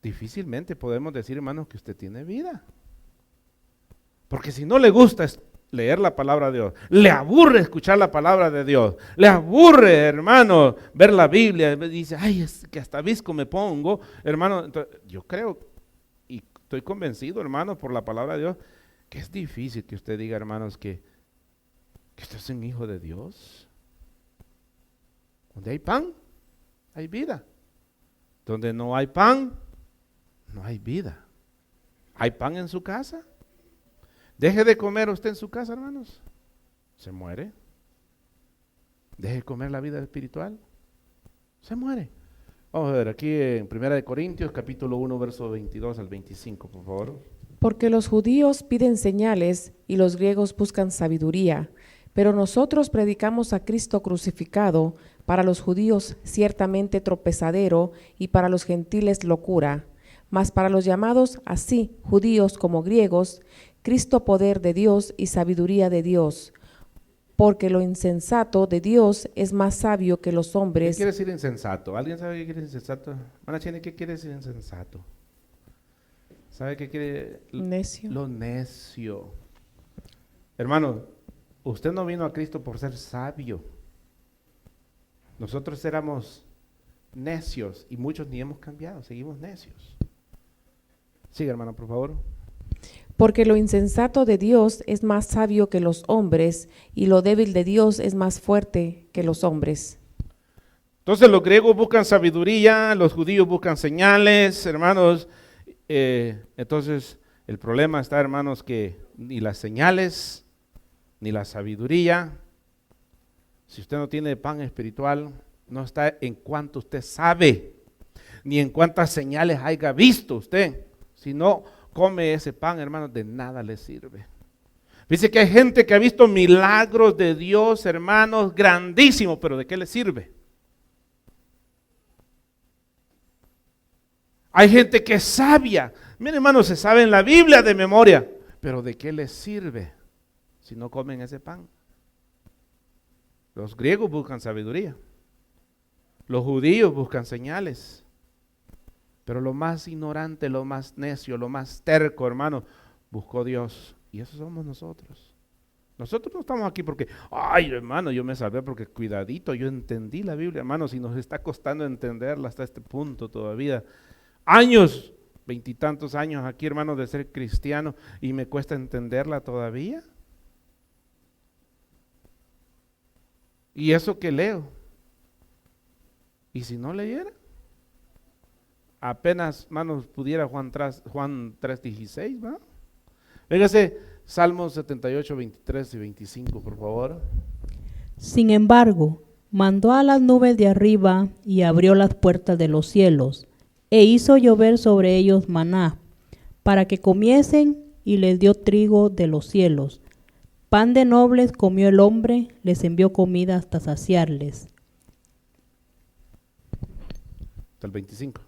S2: difícilmente podemos decir, hermanos, que usted tiene vida. Porque si no le gusta leer la palabra de Dios, le aburre escuchar la palabra de Dios, le aburre, hermano, ver la Biblia, dice, ay, es que hasta visco me pongo, hermano. Entonces, yo creo y estoy convencido, hermano, por la palabra de Dios, que es difícil que usted diga, hermanos, que usted es un hijo de Dios. Donde hay pan, hay vida. Donde no hay pan, no hay vida. ¿Hay pan en su casa? Deje de comer usted en su casa, hermanos. Se muere. Deje de comer la vida espiritual. Se muere. Vamos a ver aquí en 1 Corintios, capítulo 1, verso 22 al 25, por favor.
S3: Porque los judíos piden señales y los griegos buscan sabiduría, pero nosotros predicamos a Cristo crucificado, para los judíos ciertamente tropezadero y para los gentiles locura, mas para los llamados así, judíos como griegos, Cristo poder de Dios y sabiduría de Dios, porque lo insensato de Dios es más sabio que los
S2: ¿Qué
S3: hombres.
S2: quiere decir insensato? ¿Alguien sabe qué quiere decir insensato? Manachene, ¿qué quiere decir insensato? ¿Sabe qué quiere?
S3: Necio.
S2: Lo necio. Hermano, usted no vino a Cristo por ser sabio. Nosotros éramos necios y muchos ni hemos cambiado, seguimos necios. Sigue, hermano, por favor.
S3: Porque lo insensato de Dios es más sabio que los hombres, y lo débil de Dios es más fuerte que los hombres.
S2: Entonces los griegos buscan sabiduría, los judíos buscan señales, hermanos. Entonces el problema está, hermanos, que ni las señales, ni la sabiduría, si usted no tiene pan espiritual, no está en cuanto usted sabe, ni en cuántas señales haya visto usted. Si no come ese pan, hermanos, de nada le sirve. Dice que hay gente que ha visto milagros de Dios, hermanos, grandísimos, pero ¿de qué le sirve? Hay gente que es sabia. Miren, hermanos, se sabe en la Biblia de memoria, pero ¿de qué les sirve si no comen ese pan? Los griegos buscan sabiduría. Los judíos buscan señales. Pero lo más ignorante, lo más necio, lo más terco, hermano, buscó Dios. Y eso somos nosotros. Nosotros no estamos aquí porque, ay, hermano, yo me salvé porque cuidadito, yo entendí la Biblia, hermano, si nos está costando entenderla hasta este punto todavía. Años, 20 y tantos años aquí, hermano, de ser cristiano y me cuesta entenderla todavía. Y eso que leo. ¿Y si no leyera? Apenas, hermanos, pudiera Juan 3:16, ¿va? Fíjese, Salmos 78, 23 y 25, por favor.
S4: Sin embargo, mandó a las nubes de arriba y abrió las puertas de los cielos, e hizo llover sobre ellos maná, para que comiesen, y les dio trigo de los cielos. Pan de nobles comió el hombre, les envió comida hasta saciarles.
S2: Hasta el 25.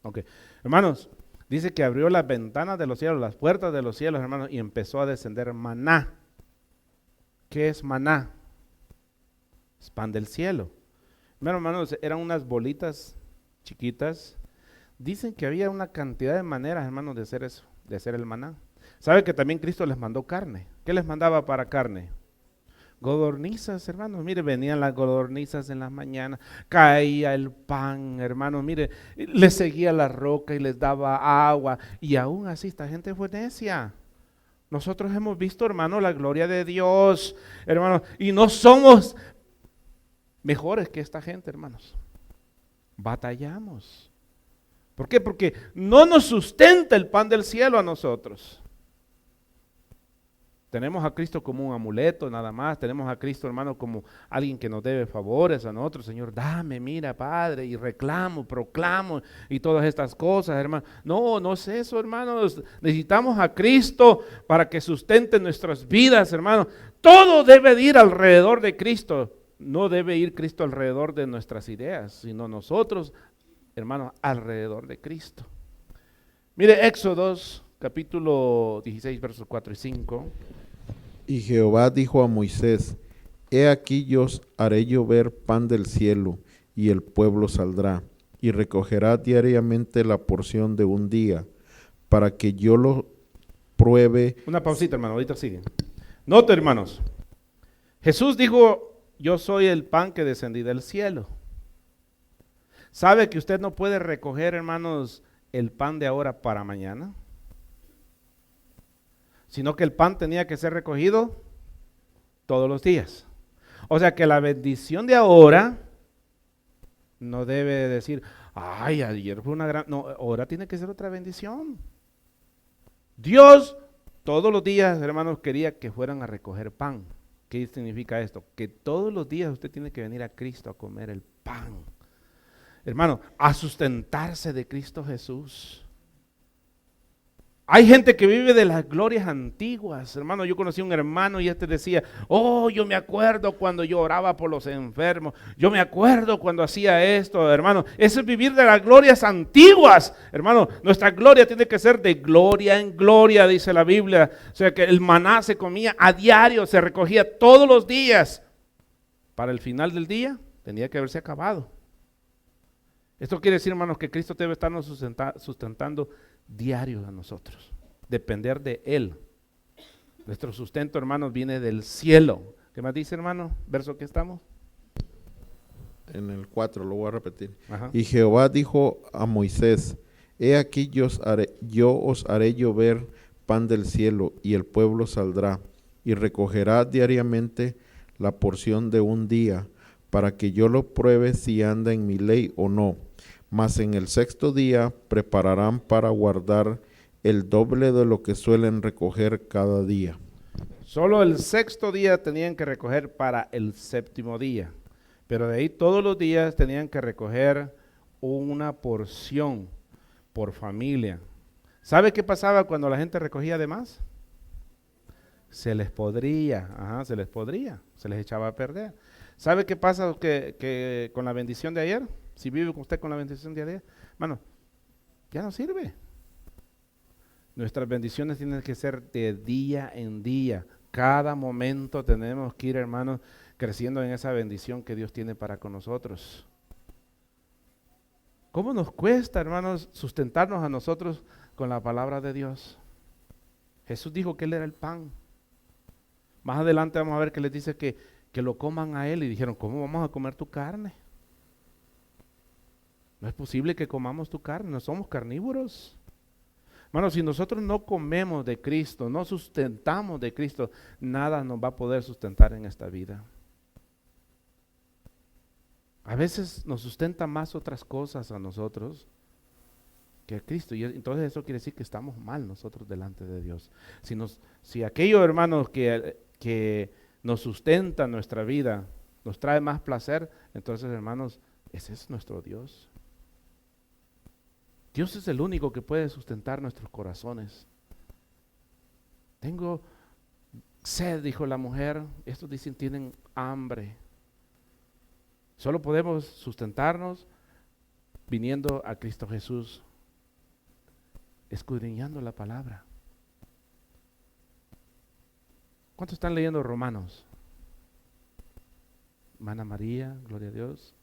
S2: Ok. Hermanos, dice que abrió las ventanas de los cielos, las puertas de los cielos, hermanos, y empezó a descender maná. ¿Qué es maná? Es pan del cielo. Hermanos, eran unas bolitas chiquitas. Dicen que había una cantidad de maneras, hermanos, de hacer eso, de hacer el maná. ¿Sabe que también Cristo les mandó carne? ¿Qué les mandaba para carne? Codornizas, hermanos, mire, venían las codornizas en las mañanas, caía el pan, hermanos, mire, les seguía la roca y les daba agua, y aún así esta gente fue necia. Nosotros hemos visto, hermanos, la gloria de Dios, hermanos, y no somos mejores que esta gente, hermanos. Batallamos. ¿Por qué? Porque no nos sustenta el pan del cielo a nosotros. Tenemos a Cristo como un amuleto nada más, tenemos a Cristo, hermano, como alguien que nos debe favores a nosotros. Señor, dame, mira, Padre, y reclamo, proclamo y todas estas cosas, hermano. No, no es eso, hermanos. Necesitamos a Cristo para que sustente nuestras vidas, hermano. Todo debe ir alrededor de Cristo. No debe ir Cristo alrededor de nuestras ideas, sino nosotros, hermanos, alrededor de Cristo. Mire, Éxodo, capítulo 16, versos 4 y 5.
S5: Y Jehová dijo a Moisés: He aquí yo haré llover pan del cielo, y el pueblo saldrá, y recogerá diariamente la porción de un día, para que yo lo pruebe.
S2: Una pausita, hermano, ahorita sigue. Note, hermanos, Jesús dijo, yo soy el pan que descendí del cielo. ¿Sabe que usted no puede recoger, hermanos, el pan de ahora para mañana? Sino que el pan tenía que ser recogido todos los días. O sea que la bendición de ahora no debe decir, ay, ayer fue una gran... No, ahora tiene que ser otra bendición. Dios todos los días, hermanos, quería que fueran a recoger pan. ¿Qué significa esto? Que todos los días usted tiene que venir a Cristo a comer el pan. Hermano, a sustentarse de Cristo Jesús. Hay gente que vive de las glorias antiguas. Hermano, yo conocí un hermano y decía, oh, yo me acuerdo cuando yo oraba por los enfermos. Yo me acuerdo cuando hacía esto, hermano. Eso es vivir de las glorias antiguas. Hermano, nuestra gloria tiene que ser de gloria en gloria, dice la Biblia. O sea que el maná se comía a diario, se recogía todos los días. Para el final del día tenía que haberse acabado. Esto quiere decir, hermanos, que Cristo debe estarnos sustentando diario a nosotros, depender de Él. Nuestro sustento, hermanos, viene del cielo. ¿Qué más dice, hermano? ¿Verso que estamos?
S5: En el 4, lo voy a repetir.
S2: Ajá.
S5: Y Jehová dijo a Moisés, he aquí yo os haré llover pan del cielo, y el pueblo saldrá, y recogerá diariamente la porción de un día, para que yo lo pruebe si anda en mi ley o no. Mas en el sexto día prepararán para guardar el doble de lo que suelen recoger cada día.
S2: Solo el sexto día tenían que recoger para el séptimo día, pero de ahí todos los días tenían que recoger una porción por familia. ¿Sabe qué pasaba cuando la gente recogía de más? Se les podría, se les echaba a perder. ¿Sabe qué pasa que con la bendición de ayer? Si vive usted con la bendición de ayer, hermano, ya no sirve. Nuestras bendiciones tienen que ser de día en día. Cada momento tenemos que ir, hermanos, creciendo en esa bendición que Dios tiene para con nosotros. ¿Cómo nos cuesta, hermanos, sustentarnos a nosotros con la palabra de Dios? Jesús dijo que Él era el pan. Más adelante vamos a ver que les dice que lo coman a Él, y dijeron, ¿cómo vamos a comer tu carne? No es posible que comamos tu carne, no somos carnívoros. Hermano, si nosotros no comemos de Cristo, no sustentamos de Cristo, nada nos va a poder sustentar en esta vida. A veces nos sustenta más otras cosas a nosotros que a Cristo, y entonces eso quiere decir que estamos mal nosotros delante de Dios. Si aquellos hermanos que nos sustenta nuestra vida nos trae más placer, entonces, hermanos, ese es nuestro Dios. Dios es el único que puede sustentar nuestros corazones. Tengo sed, dijo la mujer. Estos dicen tienen hambre. Solo podemos sustentarnos viniendo a Cristo Jesús, escudriñando la palabra. ¿Cuántos están leyendo Romanos? Hermana María, gloria a Dios.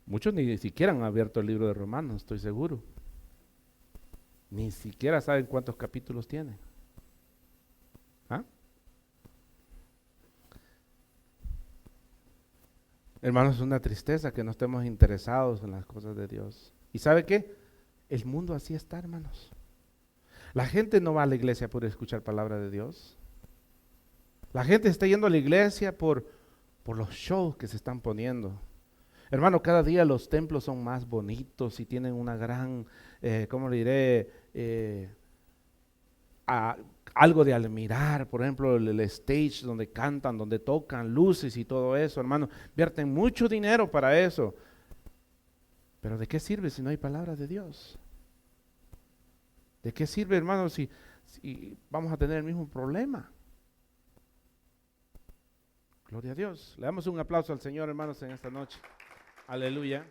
S2: Muchos ni siquiera han abierto el libro de Romanos, estoy seguro. Ni siquiera saben cuántos capítulos tiene. ¿Ah? Hermanos, es una tristeza que no estemos interesados en las cosas de Dios. ¿Y sabe qué? El mundo así está, hermanos. La gente no va a la iglesia por escuchar palabra de Dios. La gente está yendo a la iglesia por los shows que se están poniendo. Hermano, cada día los templos son más bonitos y tienen una gran, ¿cómo le diré? Algo de admirar. Por ejemplo, el stage donde cantan, donde tocan, luces y todo eso, hermano. Vierten mucho dinero para eso. Pero ¿de qué sirve si no hay palabra de Dios? ¿De qué sirve, hermano, si vamos a tener el mismo problema? Gloria a Dios. Le damos un aplauso al Señor, hermanos, en esta noche. Aleluya.